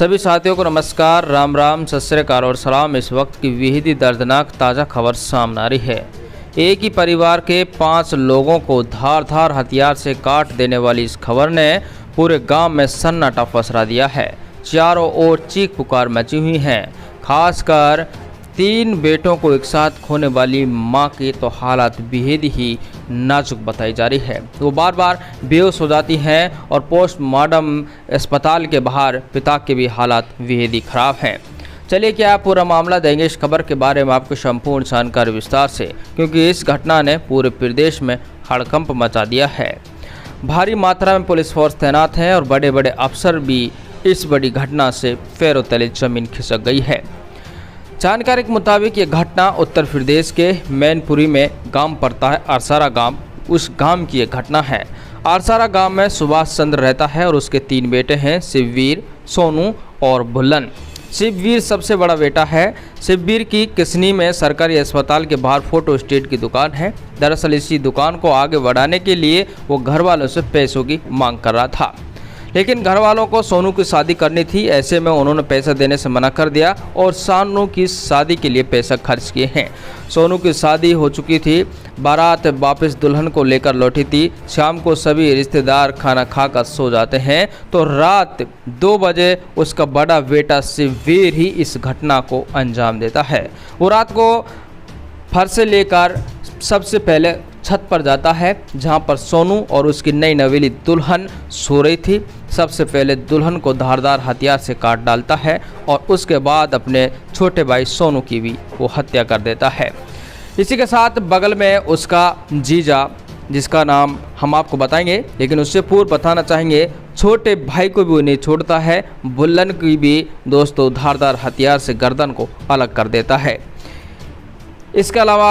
सभी साथियों को नमस्कार, राम राम, सत श्री अकाल और सलाम। इस वक्त की बेहद ही दर्दनाक ताज़ा खबर सामने आ रही है। एक ही परिवार के 5 लोगों को धारदार हथियार से काट देने वाली इस खबर ने पूरे गांव में सन्नाटा पसरा दिया है। चारों ओर चीख पुकार मची हुई है। खासकर 3 बेटों को एक साथ खोने वाली मां की तो हालत बेहद ही नाजुक बताई जा रही है। वो बार बार बेहोश हो जाती हैं और पोस्टमार्टम अस्पताल के बाहर पिता के भी हालात बेहद ही खराब हैं। चलिए क्या पूरा मामला देंगे इस खबर के बारे में आपको संपूर्ण जानकारी विस्तार से, क्योंकि इस घटना ने पूरे प्रदेश में हड़कंप मचा दिया है। भारी मात्रा में पुलिस फोर्स तैनात है और बड़े बड़े अफसर भी इस बड़ी घटना से पैरों तले जमीन खिसक गई है। जानकारी के मुताबिक ये घटना उत्तर प्रदेश के मैनपुरी में गांव पड़ता है आरसारा गांव। उस गांव की ये घटना है। आरसारा गांव में सुभाष चंद्र रहता है और उसके 3 बेटे हैं, शिववीर, सोनू और बुल्लन। शिववीर सबसे बड़ा बेटा है। शिववीर की किसनी में सरकारी अस्पताल के बाहर फोटो स्टेट की दुकान है। दरअसल इसी दुकान को आगे बढ़ाने के लिए वो घर वालों से पैसों की मांग कर रहा था, लेकिन घर वालों को सोनू की शादी करनी थी। ऐसे में उन्होंने पैसा देने से मना कर दिया और सोनू की शादी के लिए पैसा खर्च किए हैं। सोनू की शादी हो चुकी थी, बारात वापस दुल्हन को लेकर लौटी थी। शाम को सभी रिश्तेदार खाना खाकर सो जाते हैं तो रात 2 बजे उसका बड़ा बेटा शिववीर ही इस घटना को अंजाम देता है। वो रात को फरसे लेकर सबसे पहले छत पर जाता है, जहां पर सोनू और उसकी नई नवेली दुल्हन सो रही थी। सबसे पहले दुल्हन को धारदार हथियार से काट डालता है और उसके बाद अपने छोटे भाई सोनू की भी वो हत्या कर देता है। इसी के साथ बगल में उसका जीजा, जिसका नाम हम आपको बताएंगे, लेकिन उससे पूर्व बताना चाहेंगे छोटे भाई को भी वो नहीं छोड़ता है। बुल्लन की भी दोस्तों धारदार हथियार से गर्दन को अलग कर देता है। इसके अलावा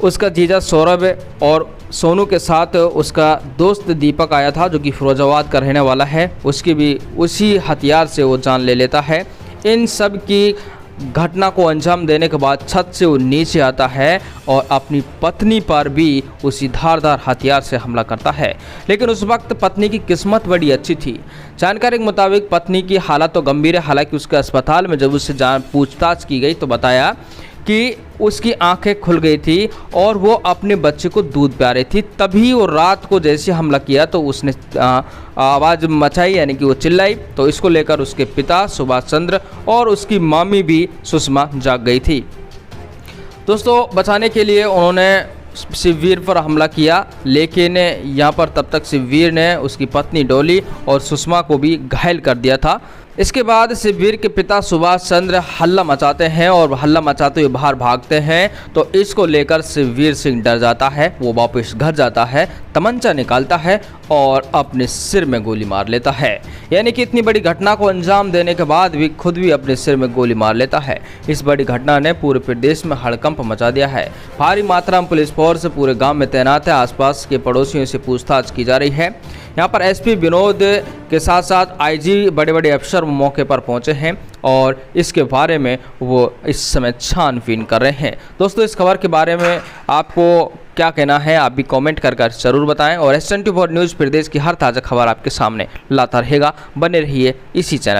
उसका जीजा सौरभ और सोनू के साथ उसका दोस्त दीपक आया था, जो कि फिरोजाबाद का रहने वाला है। उसकी भी उसी हथियार से वो जान ले लेता है। इन सब की घटना को अंजाम देने के बाद छत से वो नीचे आता है और अपनी पत्नी पर भी उसी धारदार हथियार से हमला करता है। लेकिन उस वक्त पत्नी की किस्मत बड़ी अच्छी थी। जानकारी के मुताबिक पत्नी की हालत तो गंभीर है। हालांकि उसके अस्पताल में जब उससे पूछताछ की गई तो बताया कि उसकी आंखें खुल गई थी और वो अपने बच्चे को दूध पिला रही थी। तभी वो रात को जैसे हमला किया तो उसने आवाज़ मचाई, यानी कि वो चिल्लाई। तो इसको लेकर उसके पिता सुभाष चंद्र और उसकी मामी भी सुषमा जाग गई थी। दोस्तों, बचाने के लिए उन्होंने शिववीर पर हमला किया, लेकिन यहाँ पर तब तक शिववीर ने उसकी पत्नी डोली और सुषमा को भी घायल कर दिया था। इसके बाद शिववीर के पिता सुभाष चंद्र हल्ला मचाते हैं और हल्ला मचाते हुए बाहर भागते हैं। तो इसको लेकर शिववीर सिंह डर जाता है। वो वापस घर जाता है, तमंचा निकालता है और अपने सिर में गोली मार लेता है। यानी कि इतनी बड़ी घटना को अंजाम देने के बाद भी खुद भी अपने सिर में गोली मार लेता है। इस बड़ी घटना ने पूरे प्रदेश में हड़कंप मचा दिया है। भारी मात्रा में पुलिस फोर्स पूरे गांव में तैनात है। आसपास के पड़ोसियों से पूछताछ की जा रही है। यहाँ पर एसपी विनोद के साथ साथ आईजी बड़े बड़े अफसर मौके पर पहुंचे हैं और इसके बारे में वो इस समय छानबीन कर रहे हैं। दोस्तों, इस खबर के बारे में आपको क्या कहना है, आप भी कमेंट कर जरूर बताएं और S24 न्यूज़ प्रदेश की हर ताज़ा खबर आपके सामने लाता रहेगा। बने रहिए इसी चैनल।